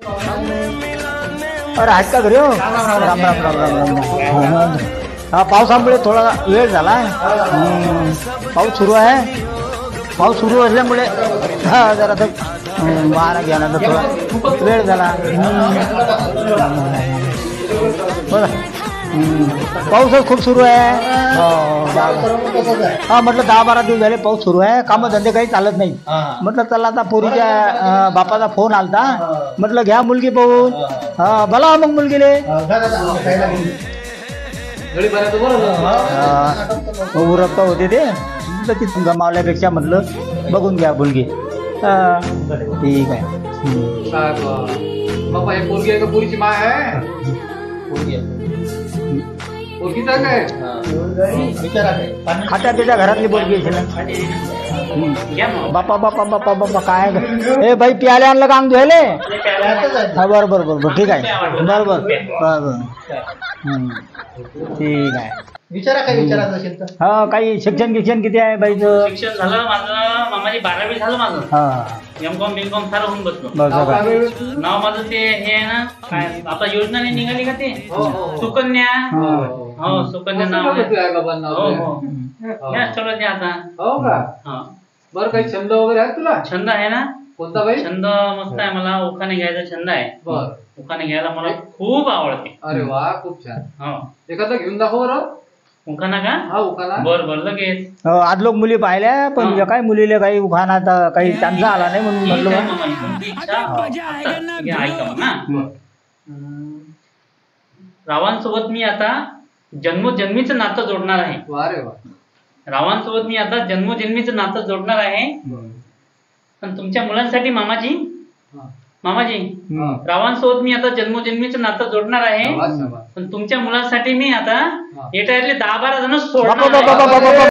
अरे आहेत का घरी हो? राम राम राम राम राम राम. हा पावसामुळे थोडा वेळ झाला. पाऊस सुरू आहे. पाऊस सुरू असल्यामुळे हा जरा वाहन घेण्याचा थोडा वेळ झाला. बरं पाऊसच खूप सुरू आहे. हा म्हटलं 10-12 दिवस झाले पाऊस सुरू आहे. कामं धंदे काही चालत नाही. म्हटलं चला आता पोरीच्या बापाचा फोन आलता. म्हटलं घ्या मुलगी पाहून. हा भला मग मुलगीले उरकता होते ते. म्हटलं ती गमावल्यापेक्षा म्हटलं बघून घ्या मुलगी. ठीक आहे. पोरगी आहे का पोरीची माय आहे? पोरगीचा काय खात्या त्याच्या घरातली पोरगी बापा बापा बापा बापा काय हे बाई प्याले आणलं का अंग धुवायले? हा बरं बरं बरं ठीक आहे. बरं बरं बरं ठीक आहे. विचारा काय विचारायचं असेल तर. हा काही शिक्षण किती आहे बाईचं? शिक्षण झालं माझं मामाजी 12वी झालं माझं. हा एम.कॉम बी.कॉम सारं होऊन बसलो. बरं नाव माझं ते हे आहे ना काय आता योजना नाही निघाली का ते सुकन्या. हो सुकन्या नाव चलो ते आता. हो का? बरं काही छंद वगैरे आहे तुला? छंद आहे ना. कोणता बाई? छंद मस्त आहे मला. उखाणे घ्यायचा छंद आहे. उखाणे घ्यायला मला खूप आवडते. अरे वा खूप छान. हो एखादा घेऊन दाखव बरं. उखाणा का? हा उखाणा. बरं लगेच. आज लोक मुली पाहिल्या पण काय मुलीला काही उखाणात काही चान्स आला नाही म्हणून म्हटलं रावांसोबत मी आता जन्मोजन्मीचं नातं जोडणार आहे. अरे वा. रावांसोबत मी आता जन्मोजन्मीचं नातं जोडणार आहे. पण तुमच्या मुलांसाठी मामाजी रावांसोबत मी आता जन्मोजन्मीचं नातं जोडणार आहे. पण तुमच्या मुलांसाठी मी आता एटायरले 10-12 जण सोडणार आहे.